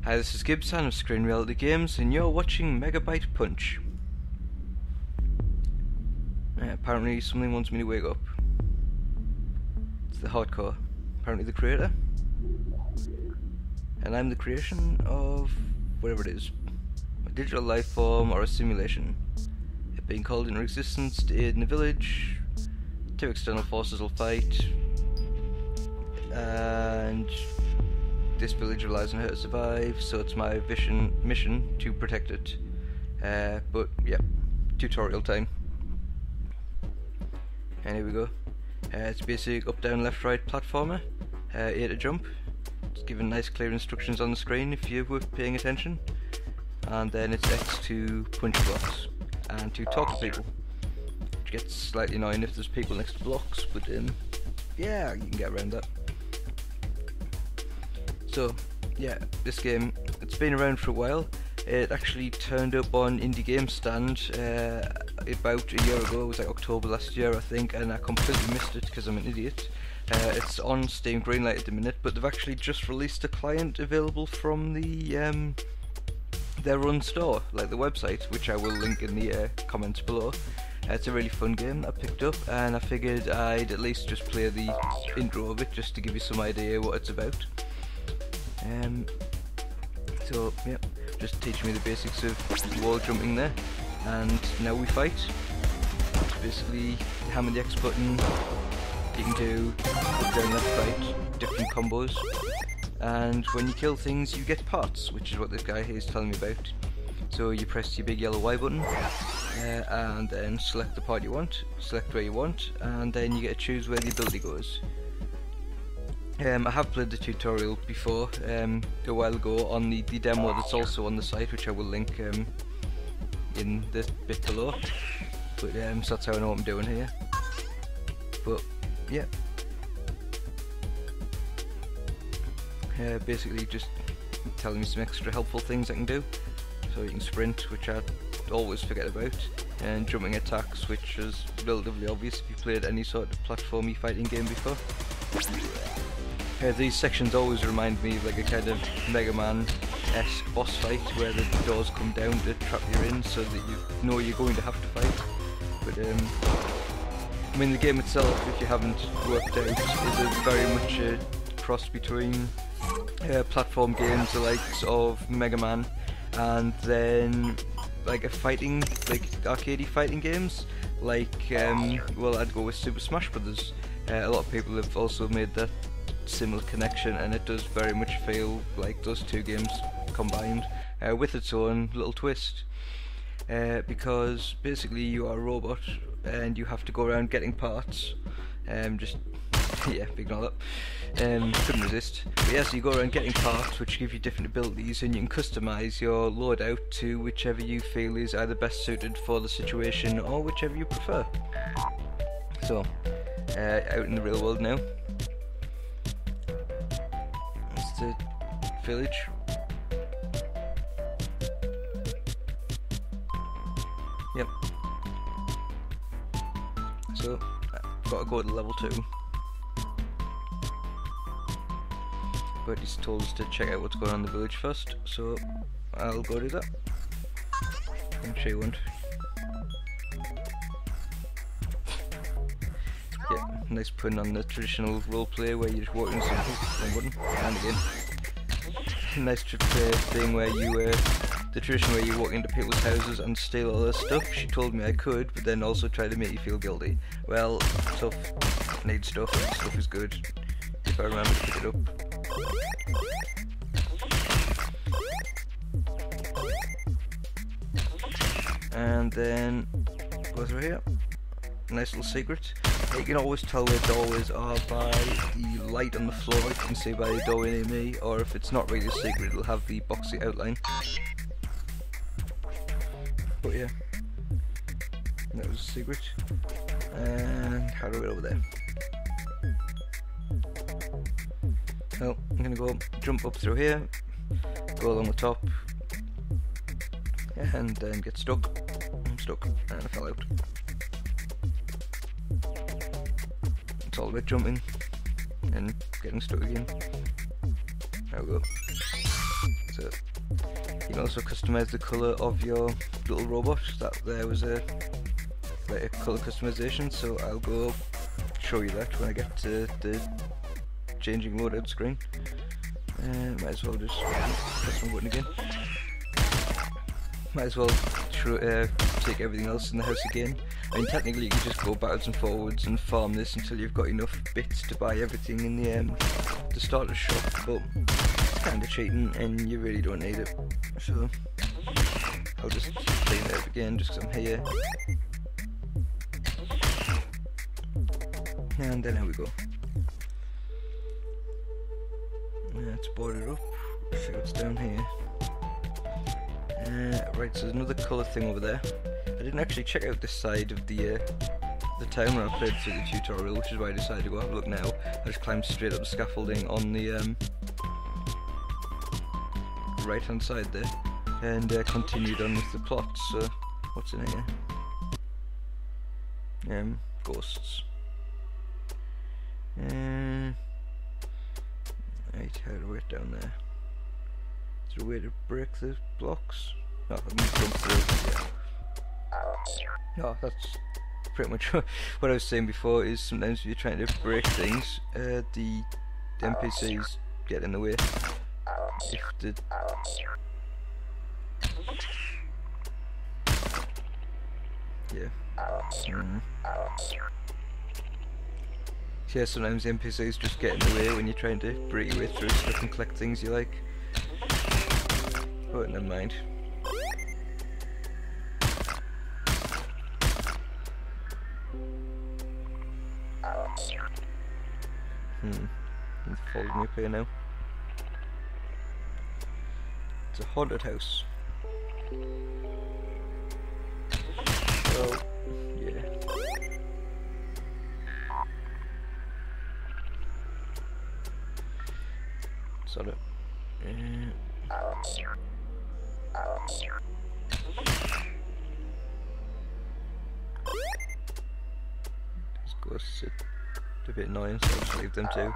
Hi, this is Gibson of Screen Reality Games, and you're watching Megabyte Punch. Apparently something wants me to wake up. It's the Heartcore, apparently the creator. And I'm the creation of whatever it is. A digital life form or a simulation. It being called into existence to aid in a village. Two external forces will fight. And this village relies on her to survive, so it's my mission to protect it. But yeah, tutorial time. And here we go. It's basic up, down, left, right platformer. A to jump. It's given nice clear instructions on the screen if you were paying attention. And then it's X to punch blocks and to talk to people. Which gets slightly annoying if there's people next to blocks, but yeah, you can get around that. So yeah, this game, it's been around for a while. It actually turned up on IndieGameMag stand about a year ago. It was like October last year, I think, and I completely missed it because I'm an idiot. It's on Steam Greenlight at the minute, but they've actually just released a client available from the their own store, like the website, which I will link in the comments below. It's a really fun game I picked up, and I figured I'd at least just play the intro of it just to give you some idea what it's about. So yeah, just teach me the basics of wall jumping there, and now we fight. Basically, hammer the X button, you can do up, down, left, right, different combos, and when you kill things you get parts, which is what this guy here is telling me about. So you press your big yellow Y button, and then select the part you want, select where you want, and then you get to choose where the ability goes. I have played the tutorial before, a while ago, on the demo that's also on the site, which I will link in the bit below. But so that's how I know what I'm doing here. But yeah, basically just telling me some extra helpful things I can do. So you can sprint, which I always forget about, and jumping attacks, which is relatively obvious if you've played any sort of platformy fighting game before. These sections always remind me of like a kind of Megaman-esque boss fight where the doors come down to trap you in so that you know you're going to have to fight. But I mean, the game itself, if you haven't worked out, is very much a cross between platform games the likes of Megaman and then like a fighting, like arcadey fighting games like well, I'd go with Super Smash Brothers. A lot of people have also made that similar connection, and it does very much feel like those two games combined, with its own little twist, because basically you are a robot and you have to go around getting parts. Just yeah, ignore that. Couldn't resist. But yeah, so you go around getting parts which give you different abilities, and you can customise your loadout to whichever you feel is either best suited for the situation or whichever you prefer. So out in the real world now. The village. Yep. So I've got to go to level 2. But he's told us to check out what's going on in the village first, so I'll go do that. I'm sure you won't. Yeah, nice pun on the traditional roleplay where you just walk in one button, and again. Nice thing where you, the tradition where you walk into people's houses and steal all their stuff. She told me I could, but then also tried to make you feel guilty. Well, stuff, I need stuff, and stuff is good, if I remember to pick it up. And then, go through here. Nice little secret. You can always tell where doorways are by the light on the floor. You can see by the doorway near me, or if it's not really a secret, it'll have the boxy outline. But yeah, that was a secret. And how do we get over there? Well, I'm gonna go jump up through here, go along the top, and then get stuck. I'm stuck, and I fell out. It's all about jumping and getting stuck again. There we go. So you can also customize the colour of your little robot. That there was a colour customization, so I'll go show you that when I get to the changing loadout screen. Might as well just press my button again. Might as well take everything else in the house again. I mean, technically you can just go backwards and forwards and farm this until you've got enough bits to buy everything in the starter shop, but it's kind of cheating and you really don't need it. So I'll just clean it up again just because I'm here. And then here we go. Let's board it up, see what's down here. Right, so there's another colour thing over there. I didn't actually check out this side of the town when I played through the tutorial, which is why I decided to go have a look now. I just climbed straight up the scaffolding on the right hand side there, and continued on with the plot. So, what's in here? Ghosts. Right, how do I get down there? Is there a way to break the blocks? No, I can jump through, yeah. No, that's pretty much what I was saying before, is sometimes if you're trying to break things, the NPCs get in the way. If the... Yeah. Yeah, sometimes the NPCs just get in the way when you're trying to break your way through stuff and collect things you like. But never mind. It's following me up here now. It's a haunted house. Oh, yeah. Sort of. These ghosts are a bit annoying, so I'll just leave them too.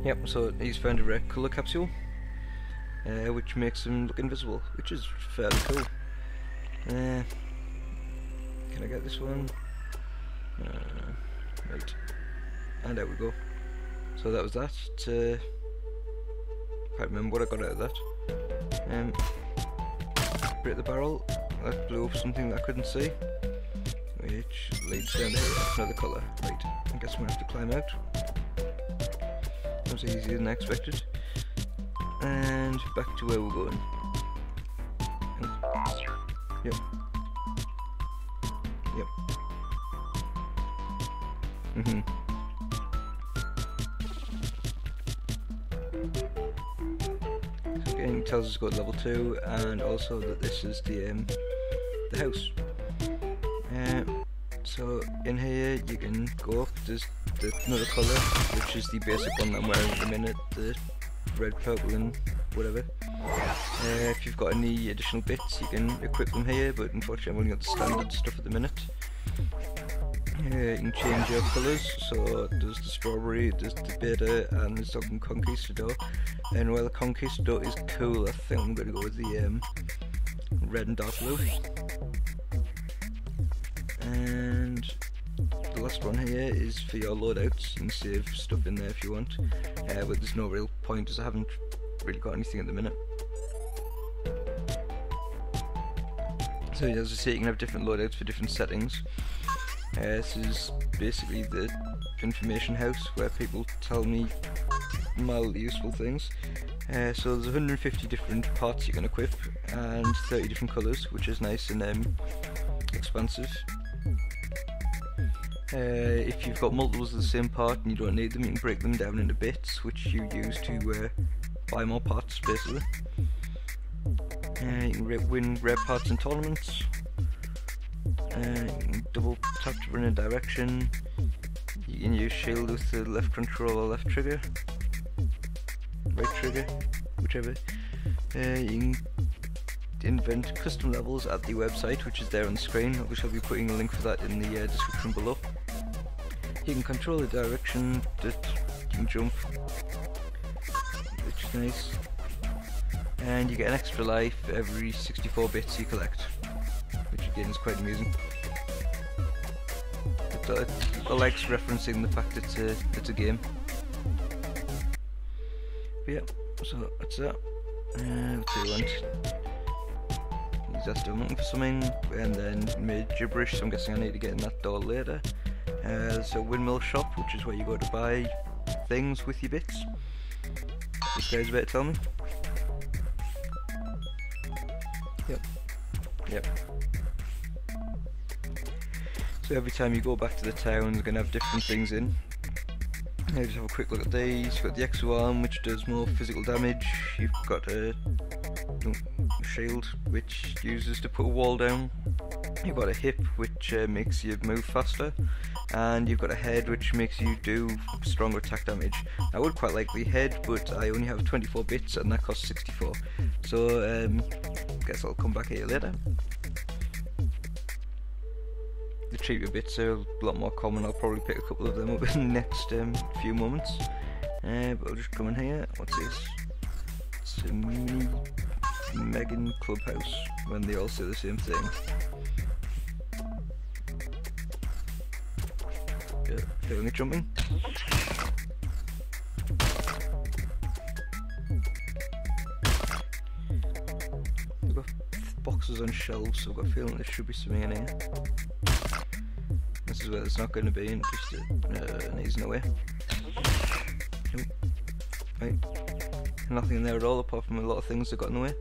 Yep, so he's found a rare colour capsule, which makes him look invisible, which is fairly cool. Can I get this one? Right, and there we go. So that was that. Can't remember what I got out of that. Break the barrel. That blew up something that I couldn't see, which leads down to here. Another colour. Right, I guess we have to climb out. That was easier than I expected. And back to where we're going. Yep. Yep. So again, it tells us to go to level 2, and also that this is the house. So in here you can go up. There's another colour, which is the basic one that I'm wearing at the minute, the red, purple and whatever. If you've got any additional bits you can equip them here, but unfortunately I've only got the standard stuff at the minute. You can change your colours, so there's the strawberry, there's the beta, and there's the conquistador. And while the conquistador is cool, I think I'm going to go with the red and dark blue. And the last one here is for your loadouts. You can save stuff in there if you want, but there's no real point as I haven't really got anything at the minute. So as I say, you can have different loadouts for different settings. This is basically the information house where people tell me mildly useful things. So there's 150 different parts you can equip and 30 different colours, which is nice and expansive. If you've got multiples of the same part and you don't need them, you can break them down into bits, which you use to buy more parts, basically. You can win rare parts in tournaments. You can double tap to run a direction. You can use shield with the left control or left trigger, right trigger, whichever. You can invent custom levels at the website, which is there on the screen. I shall be putting a link for that in the description below. You can control the direction that you can jump, which is nice. And you get an extra life every 64 bits you collect, which again is quite amusing. I like referencing the fact it's a game. But yeah, so that's that. What do you want? That's still looking for something, and then made gibberish, so I'm guessing I need to get in that door later. There's a windmill shop, which is where you go to buy things with your bits. This guy's about to tell me. Yep. So every time you go back to the town, you're going to have different things in. Now just have a quick look at these. You've got the exo arm, which does more physical damage. You've got a shield, which uses to put a wall down. You've got a hip, which makes you move faster. And you've got a head, which makes you do stronger attack damage. I would quite like the head, but I only have 24 bits and that costs 64. So guess I'll come back here later. The cheaper bits are a lot more common. I'll probably pick a couple of them up in the next few moments. But I'll just come in here. What's this? It's a mini Megan Clubhouse, when they all say the same thing. Feeling it jumping. We've got boxes on shelves, so I've got a feeling there should be something in here. This is where there's not going to be, and just an easing away. Nope. Right. Nothing in there at all, apart from a lot of things that got in the way.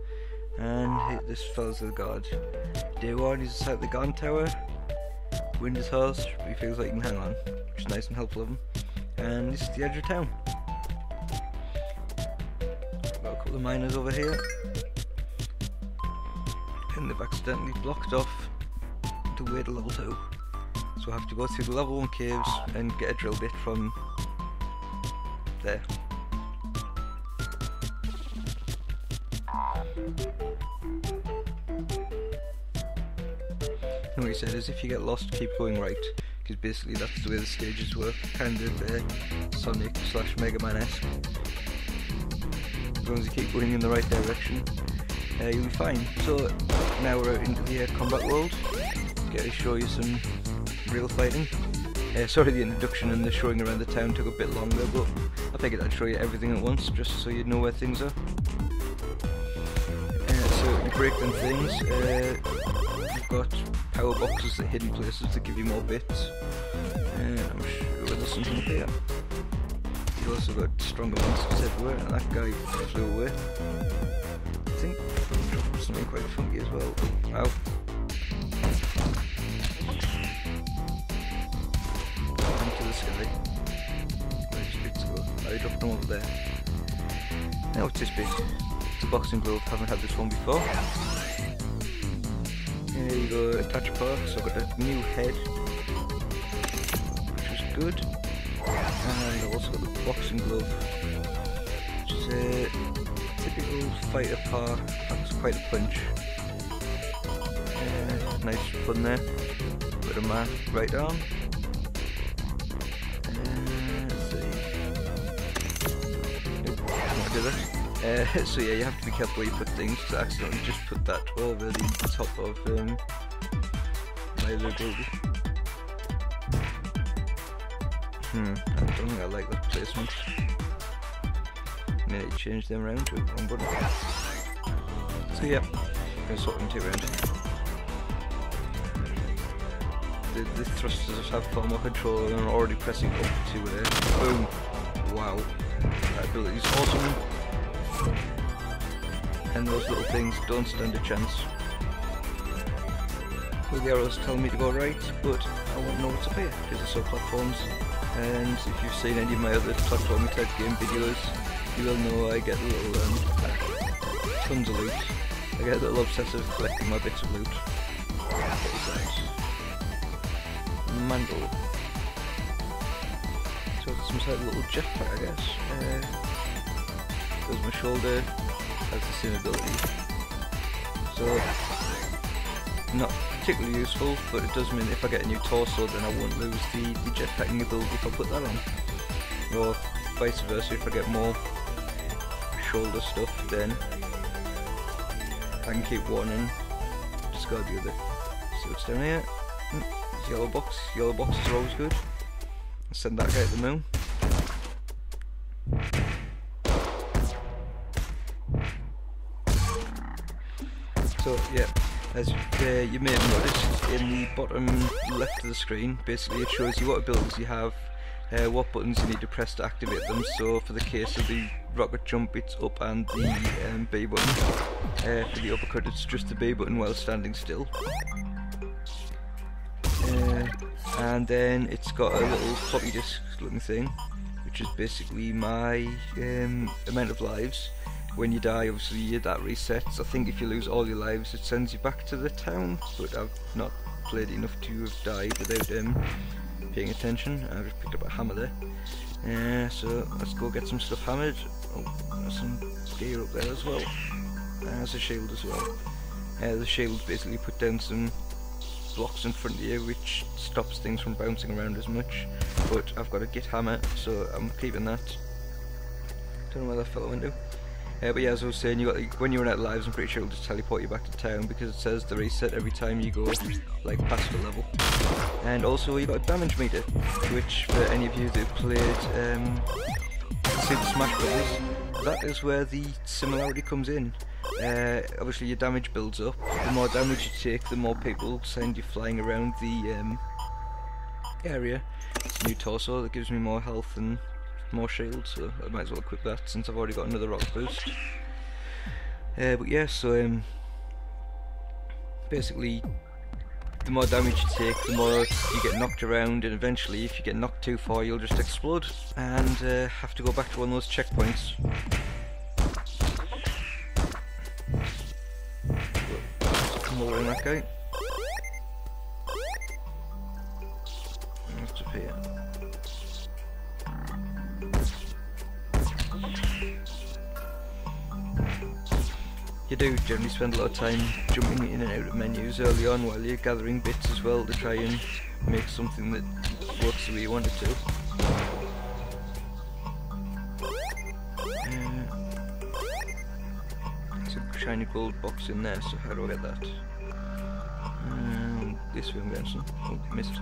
And this fella's the guard. Day 1, he's inside the guard tower. Wind is harsh, but he feels like he can hang on, which is nice and helpful of him. And this is the edge of town. Got a couple of miners over here, and they've accidentally blocked off the way to level 2. So I have to go through the level 1 caves and get a drill bit from there. And what he said is if you get lost, keep going right, because basically that's the way the stages work, kind of Sonic / Megaman-esque. As long as you keep going in the right direction, you'll be fine. So now we're out into the combat world. Get to show you some real fighting. Sorry, the introduction and the showing around the town took a bit longer, but I figured I'd show you everything at once, just so you'd know where things are. So you break them things. You've got power boxes at hidden places that give you more bits. And I'm sure there's something up here. You've also got stronger monsters everywhere, and that guy flew away. I think something quite funky as well. Wow. Into the sky. Where's the bits go? I dropped them over there. Now what's this bit? It's a boxing glove, haven't had this one before. Here you go, attach parts. I've got a new head, which is good. And I've also got the boxing glove, which is a typical fighter part. That's quite a punch. Nice fun there. Bit of my right arm. Let's see. Nope, can't do that. So yeah, you have to be careful where you put things, because I accidentally just put that over the top of my other ability. I don't think I like that placement. Maybe change them around to one button. So yeah, I'm going to sort them two around. The thrusters have far more control and I'm already pressing up to boom. Wow, that ability is awesome. And those little things don't stand a chance. Well, the arrows tell me to go right, but I won't know what's up here because they're so platforms. And if you've seen any of my other platforming type game videos, you will know I get a little tons of loot. I get a little obsessed with collecting my bits of loot. Mandel. So it's some sort of little jetpack, I guess. Goes my shoulder, has the same ability. so not particularly useful, but it does mean if I get a new torso then I won't lose the jetpacking ability if I put that on. Or vice versa, if I get more shoulder stuff then I can keep one and discard the other. See what's down here? Yellow box. Yellow boxes are always good. Send that guy to the moon. So yeah, as you may have noticed, in the bottom left of the screen, basically it shows you what abilities you have, what buttons you need to press to activate them. So for the case of the rocket jump, it's up and the B button. For the uppercut, it's just the B button while standing still. And then it's got a little floppy disk looking thing, which is basically my amount of lives. When you die, obviously that resets. I think if you lose all your lives, it sends you back to the town, but I've not played enough to have died without paying attention. I just picked up a hammer there. So let's go get some stuff hammered. Oh, there's some gear up there as well. There's a shield as well. The shield basically put down some blocks in front of you, which stops things from bouncing around as much. But I've got a git hammer, so I'm keeping that. Don't know where that fellow went to. But yeah, as I was saying, you got when you run out of lives, I'm pretty sure it'll just teleport you back to town because it says the reset every time you go like past a level. And also you got a damage meter, which for any of you that played Super Smash Bros, that is where the similarity comes in. Obviously your damage builds up. The more damage you take, the more people send you flying around the area. It's a new torso that gives me more health and more shield, so I might as well equip that since I've already got another rock boost. But yeah, so basically the more damage you take, the more you get knocked around, and eventually if you get knocked too far you'll just explode and have to go back to one of those checkpoints. I'm lowering that guy. What's up here? You do generally spend a lot of time jumping in and out of menus early on while you're gathering bits as well to try and make something that works the way you want it to. There's a shiny gold box in there, so how do I get that? This way I'm getting some. Oh, missed.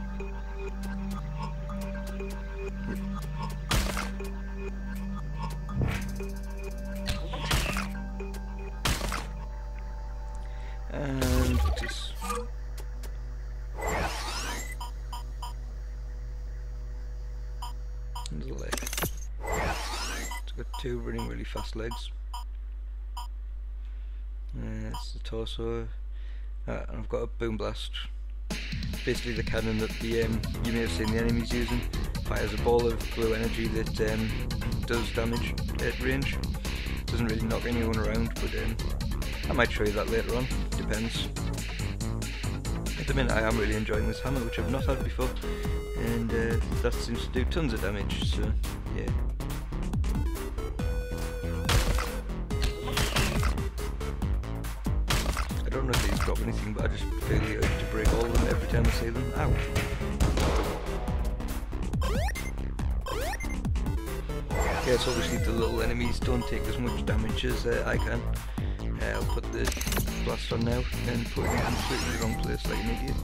And what's this? There's a leg. It's got two running really fast legs. That's the torso. And I've got a boom blast. Basically the cannon that the you may have seen the enemies using. Fires a ball of blue energy that does damage at range. Doesn't really knock anyone around, but I might show you that later on, depends. At the minute I am really enjoying this hammer, which I've not had before, and that seems to do tons of damage, so yeah. I don't know if these drop anything, but I just feel the urge to break all of them every time I see them. Ow! Yeah, so obviously the little enemies don't take as much damage as I can. I'll put the blast on now and put it in completely the wrong place like an idiot.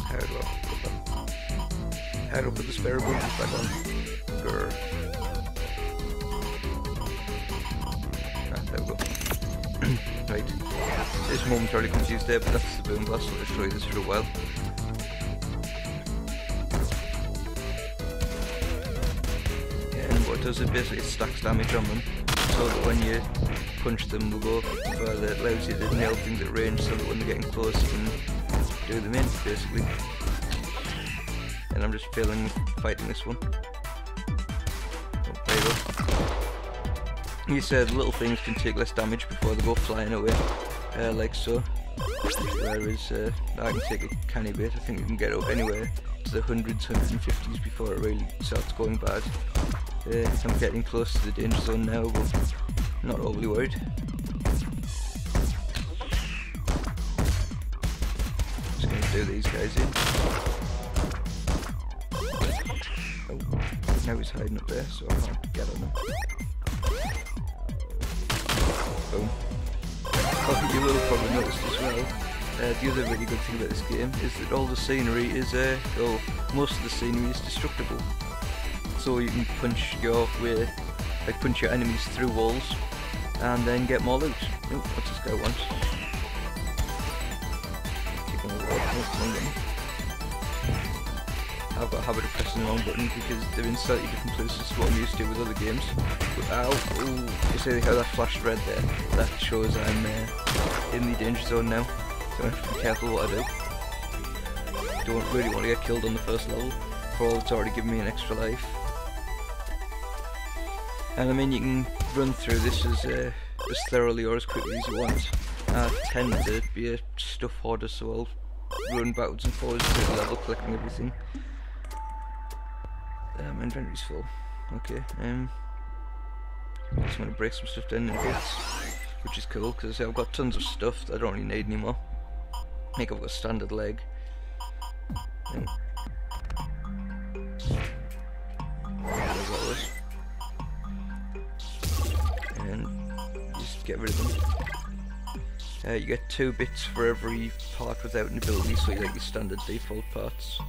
How do I put that? How do I put the spare boosters back on? Grr. There we go. Right. This momentarily confused there, but that's the boom blast, so I'll show you this for a while. What it does is basically it stacks damage on them, so that when you punch them they'll go further. It allows you to nail things at range so that when they're getting close you can do them in, basically. And I'm just fighting this one. Oh, there you go. You said little things can take less damage before they go flying away, like so. Whereas I can take a canny bit. I think you can get up anywhere to the hundreds, 150s before it really starts going bad. I'm getting close to the danger zone now, but not overly worried. Just going to do these guys in. Oh, now he's hiding up there, so I can't get on him. Boom. Oh, you will have probably noticed as well, the other really good thing about this game is that all the scenery is, or most of the scenery is destructible. So you can punch your way, like punch your enemies through walls, and then get more loot. Oh, what's this guy want? Kicking the wall. Oh, I've got a habit of pressing the wrong button because they're in slightly different places to what I'm used to with other games. But ow, ooh, you see how that flashed red there? That shows I'm in the danger zone now, so I have to be careful what I do. Don't really want to get killed on the first level, for all it's already given me an extra life. And I mean, you can run through this as thoroughly or as quickly as you want. I tend to be a stuff hoarder, so I'll run backwards and forwards through the level, collecting everything. My inventory's full. Okay, just want to break some stuff down in bits, which is cool because I've got tons of stuff that I don't really need anymore. I think I've got a standard leg. And just get rid of them. You get 2 bits for every part without an ability, so you get your standard default parts.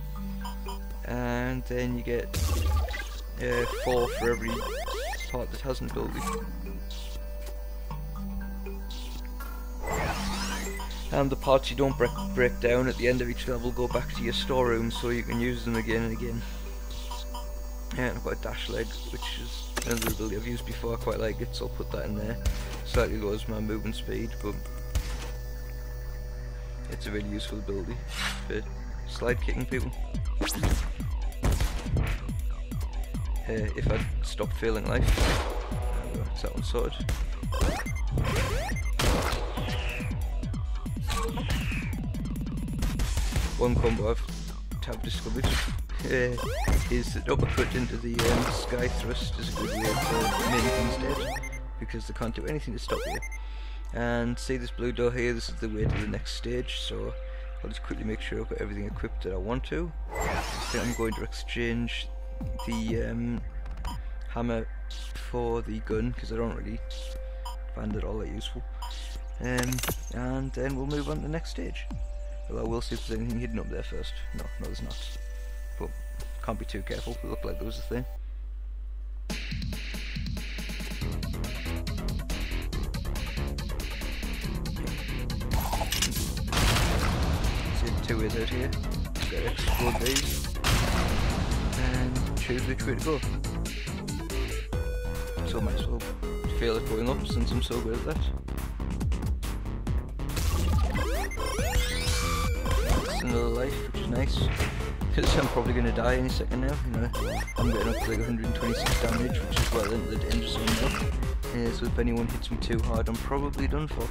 And then you get 4 for every part that has an ability. And the parts you don't break down at the end of each level go back to your storeroom, so you can use them again and again. And I've got a dash leg, which is another ability I've used before. I quite like it, so I'll put that in there. Slightly lowers my movement speed, but it's a really useful ability for slide kicking people. If I'd stopped feeling life. Is that one sorted? One combo I've discovered is that uppercut into the sky thrust is a good way to make things dead, because they can't do anything to stop you. And see this blue door here, this is the way to the next stage, so I'll just quickly make sure I've got everything equipped that I want to. I think I'm going to exchange the hammer for the gun, because I don't really find it all that useful. And then we'll move on to the next stage. Well, I will see if there's anything hidden up there first. No, there's not. But can't be too careful, it looked like there was a thing. See the 2 ways out here. Just gotta explode these and choose which way to go. So I might as well feel it going up since I'm so good at that. That's another life, which is nice, because I'm probably going to die any second now. You know, I'm getting up to like 126 damage, which is well into the danger zone now. So if anyone hits me too hard, I'm probably done for.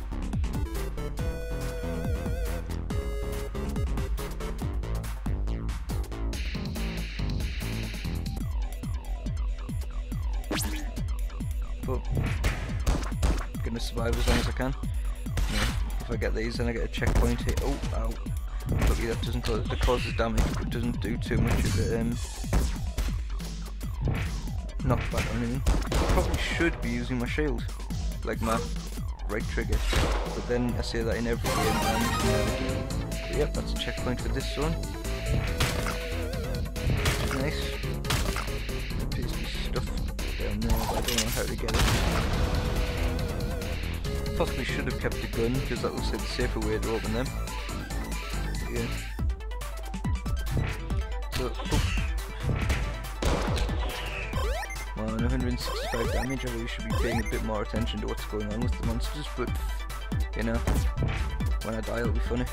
But I'm gonna survive as long as I can. You know, if I get these, then I get a checkpoint hit. Oh, ow! Luckily that doesn't cause, it causes damage, but doesn't do too much of it. Knockback or anything. I probably should be using my shield, like my right trigger. But then I say that in every game, and but yep, that's a checkpoint for this one. Which is nice. Piece of stuff down there, but I don't know how to get it. Possibly should have kept the gun, because that looks like the safer way to open them. Yeah. So, well, 165 damage, I really should be paying a bit more attention to what's going on with the monsters, but, you know, when I die it'll be funny.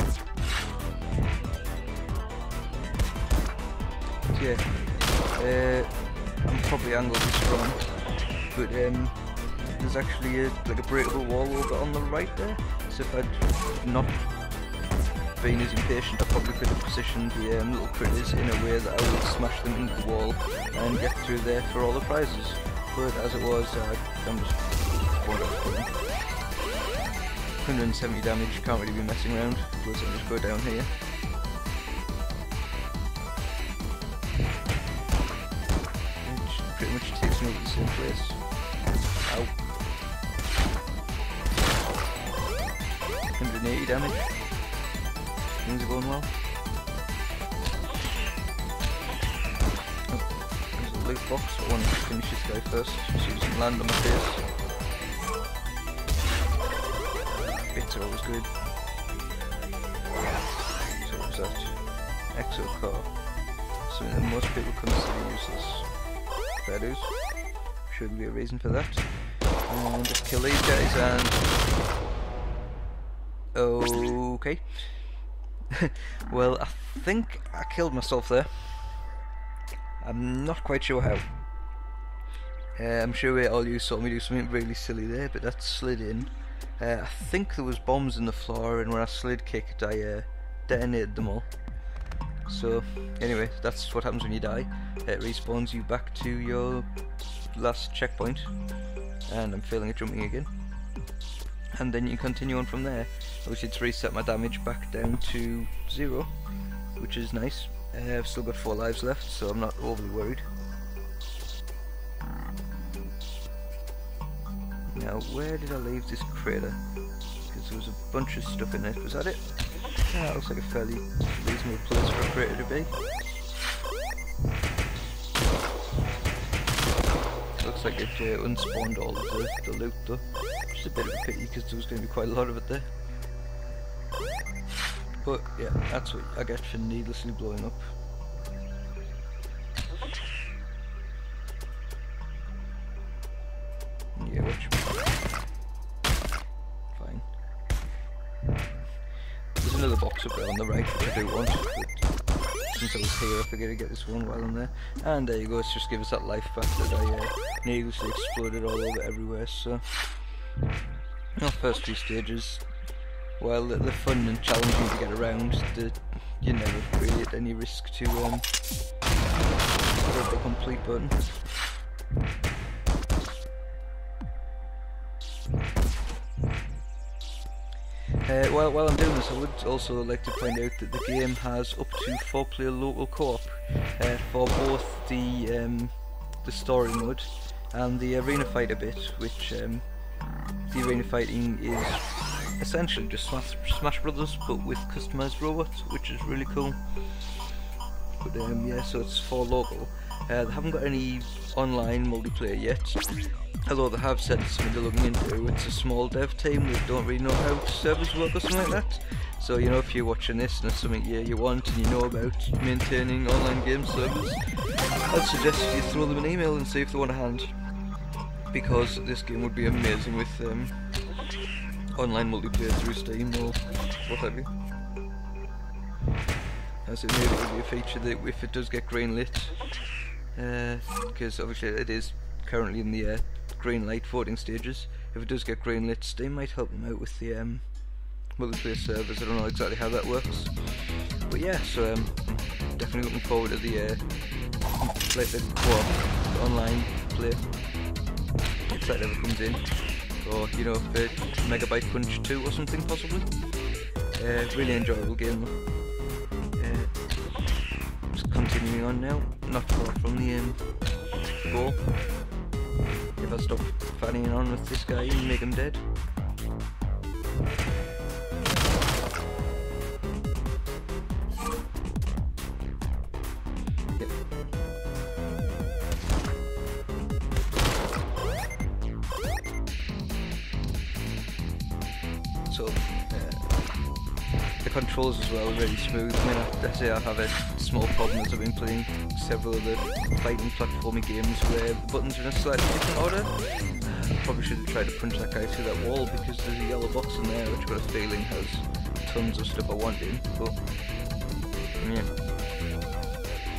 But yeah, I'm probably angled this wrong, but there's actually like a breakable wall over on the right there, so if I'd not been as impatient, I probably could have positioned the little critters in a way that I would smash them into the wall and get through there for all the prizes. but as it was, I'm just going to 170 damage, can't really be messing around, plus I'll just go down here. Which pretty much takes me to the same place. Ow. 180 damage. Things are going well. Oh, there's a loot box, I want to finish this guy first, so he doesn't land on my face. Bits are always good. So what was that? Core. Something that most people consider useless. Fair dues. Shouldn't be a reason for that. And just kill these guys and... Okay. Well, I think I killed myself there. I'm not quite sure how. I'm sure we all you saw me do something really silly there, but that slid in. I think there was bombs in the floor, and when I slid kicked, I detonated them all. So, anyway, that's what happens when you die. It respawns you back to your last checkpoint, and I'm failing at jumping again. And then you can continue on from there. Obviously it's reset my damage back down to 0, which is nice. I've still got 4 lives left, so I'm not overly worried. Now, where did I leave this crater? Because there was a bunch of stuff in it. Was that it? Yeah, it looks like a fairly reasonable place for a crater to be. Looks like it unspawned all of the loot though. Just a bit of a pity because there was going to be quite a lot of it there. But yeah, that's what I get for needlessly blowing up. Yeah, watch. Fine. There's another box up there on the right which I do want, but since I was here I figured I'd get this one while I'm there. And there you go, it's just give us that life back that I needlessly exploded all over everywhere, so... Our first 2 stages, while they're fun and challenging to get around, you never really at any risk to hit the complete button. While I'm doing this, I would also like to point out that the game has up to 4-player local co-op for both the story mode and the arena fighter bit, which the arena fighting is essentially just Smash Brothers but with customized robots, which is really cool. But yeah, so it's for local. They haven't got any online multiplayer yet, although they have said it's something they're looking into. It's a small dev team that don't really know how servers work or something like that. So you know, if you're watching this and it's something you want and you know about maintaining online game servers, I'd suggest you throw them an email and see if they want a hand, because this game would be amazing with online multiplayer through Steam or what have you. As it maybe will be a feature that if it does get greenlit, because obviously it is currently in the green light voting stages. If it does get greenlit, Steam might help them out with the multiplayer servers. I don't know exactly how that works, but yeah. So definitely looking forward to the co-op, the online play, if that ever comes in, or you know, for Megabyte Punch 2 or something possibly. Really enjoyable game though. Just continuing on now, not far from the goal. If I stop fanning on with this guy and make him dead. Yep. So the controls as well are really smooth. I mean, I say I have a small problem as I've been playing several of the fighting platforming games where the buttons are in a slightly different order. I probably should have tried to punch that guy through that wall because there's a yellow box in there which I've got a feeling has tons of stuff I want in, but yeah.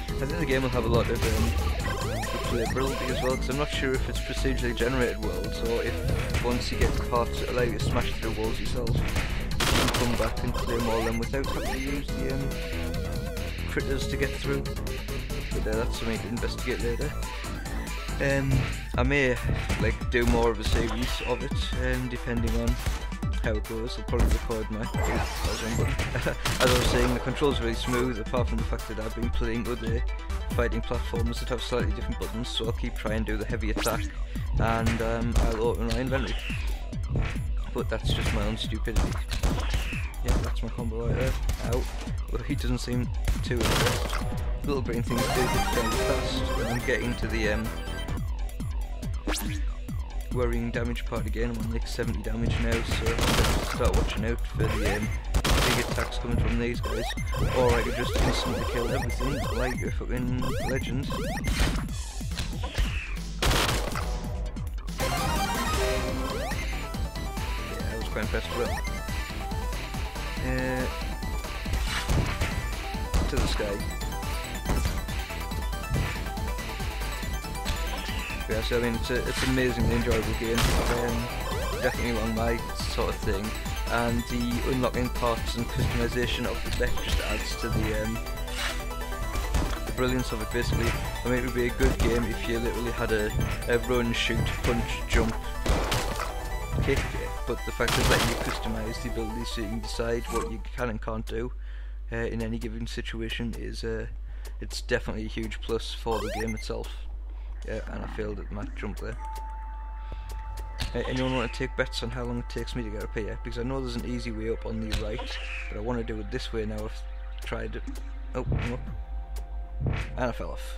I think the game will have a lot of replayability as well, because I'm not sure if it's procedurally generated worlds or if once you get caught allow you to smash through walls yourself, you can come back and claim all them without having to use the critters to get through. But that's something to investigate later. I may like do more of a series of it, depending on how it goes. I'll probably record my as I was saying, the controls are really smooth, apart from the fact that I've been playing other fighting platforms that have slightly different buttons, so I'll keep trying to do the heavy attack, and I'll open my inventory. But that's just my own stupidity. Yeah, that's my combo right there. Ow. Well, he doesn't seem too impressed. Little green things do hit fairly fast, and I'm getting to the worrying damage part again. I'm on like 70 damage now, so I'm going to start watching out for the big attacks coming from these guys, or I could just instantly kill everything like a fucking legend. Yeah, I was quite impressed with it. To the sky. Yeah, so I mean, it's an amazingly enjoyable game, definitely along my sort of thing, and the unlocking parts and customization of the deck just adds to the brilliance of it. Basically, I mean, it would be a good game if you literally had a run, shoot, punch, jump, kick, but the fact is letting you customize the abilities so you can decide what you can and can't do in any given situation is it's definitely a huge plus for the game itself. Yeah, and I failed at my jump there. Anyone want to take bets on how long it takes me to get up here? Because I know there's an easy way up on the right, but I want to do it this way now. I've tried it. Oh, I'm up. And I fell off.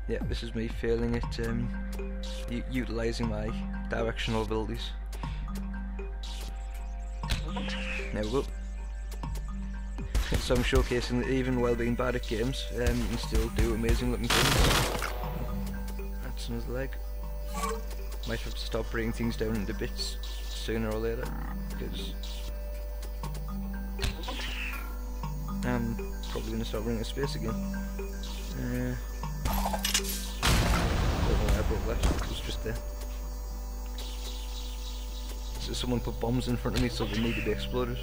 Yeah, this is me failing at utilising my directional abilities. There we go. So I'm showcasing that even while being bad at games, you can still do amazing looking things. That's another leg. Might have to stop breaking things down into bits sooner or later, because I'm probably going to start running out of space again. Don't know why I broke that, it was just there. So someone put bombs in front of me, so they need to be exploded.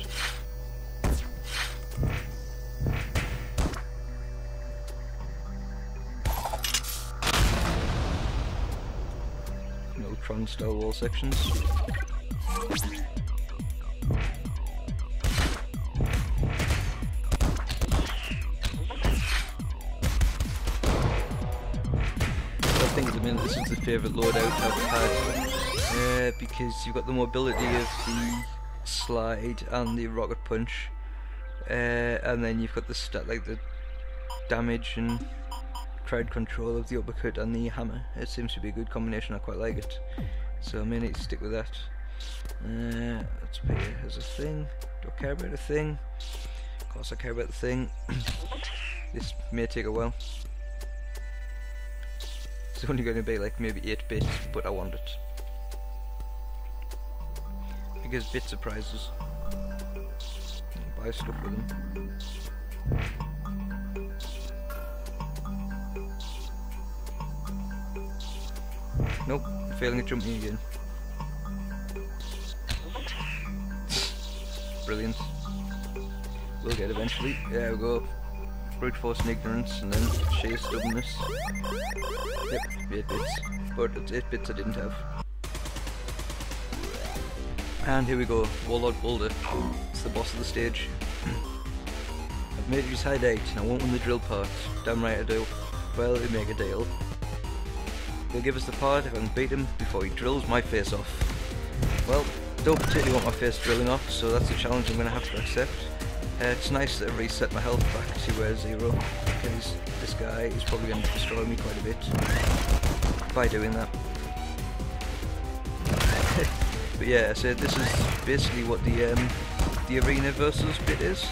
No style wall sections. I think at the minute this is the favourite loadout I've had, because you've got the mobility of the slide and the rocket punch, and then you've got the the damage and crowd control of the uppercut and the hammer. It seems to be a good combination, I quite like it, so I may need to stick with that. Let's pay it as a thing. Do I care about a thing? Of course I care about the thing. This may take a while. It's only going to be like maybe 8 bits, but I want it. Because bits are prizes. Buy stuff with them. Nope, failing at jumping again. Brilliant. We'll get eventually. There we go. Brute force and ignorance, and then sheer stubbornness. Yep, 8 bits. But it's 8 bits I didn't have. And here we go, Warlord Boulder. It's the boss of the stage. I've made it his hideout, and I won't win the drill part. Damn right I do. Well, we make a deal. He'll give us the part if I can beat him before he drills my face off. Well, don't particularly want my face drilling off, so that's a challenge I'm going to have to accept. It's nice that I reset my health back to 0, because this guy is probably going to destroy me quite a bit by doing that. But yeah, so this is basically what the arena versus bit is.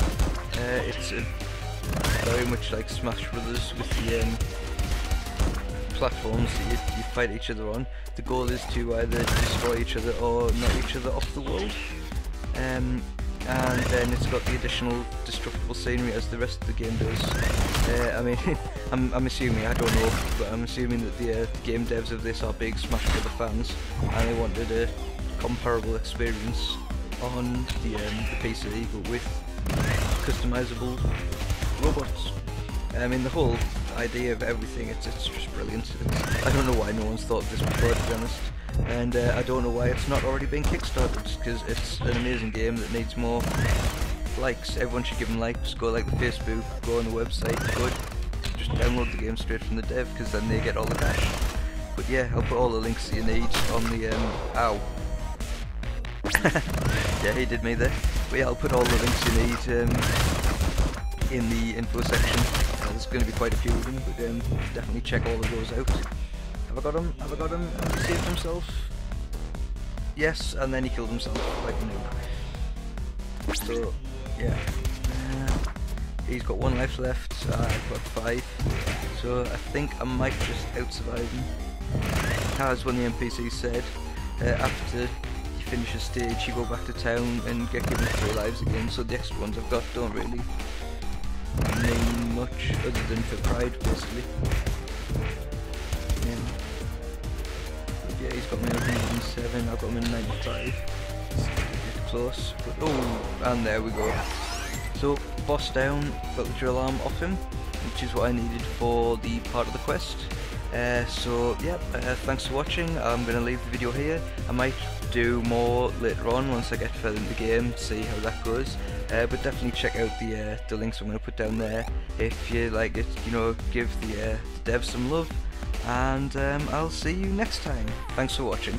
It's very much like Smash Brothers with the platforms that you fight each other on. The goal is to either destroy each other or knock each other off the world. And then it's got the additional destructible scenery as the rest of the game does. I mean, I'm assuming, I don't know, but I'm assuming that the game devs of this are big Smash Brother fans, and they wanted a comparable experience on the PC, but with customizable robots. I mean, the whole idea of everything, it's just brilliant. I don't know why no one's thought of this before, to be honest. And I don't know why it's not already been kickstarted, because it's an amazing game that needs more likes. Everyone should give them likes. Go like the Facebook, go on the website, go just download the game straight from the dev, because then they get all the cash. But yeah, I'll put all the links that you need on the ow. Yeah, he did me there. But yeah, I'll put all the links you need in the info section. There's going to be quite a few of them, but definitely check all of those out. Have I got him? Have I got him? Has he saved himself? Yes, and then he killed himself like a noob. So, yeah. He's got 1 life left, I've got 5. So I think I might just out-survive him. As one of the NPCs said, after you finish a stage you go back to town and get given 3 lives again, so the extra ones I've got don't really mean much other than for pride, basically. Yeah, he's got me on 107, I've got him in 95. It's close, but oh, and there we go. So, boss down, got the drill arm off him, which is what I needed for the part of the quest. So, yeah, thanks for watching. I'm going to leave the video here. I might do more later on once I get further in the game, see how that goes. But definitely check out the links I'm going to put down there. If you like it, you know, give the devs some love. And I'll see you next time. Thanks for watching.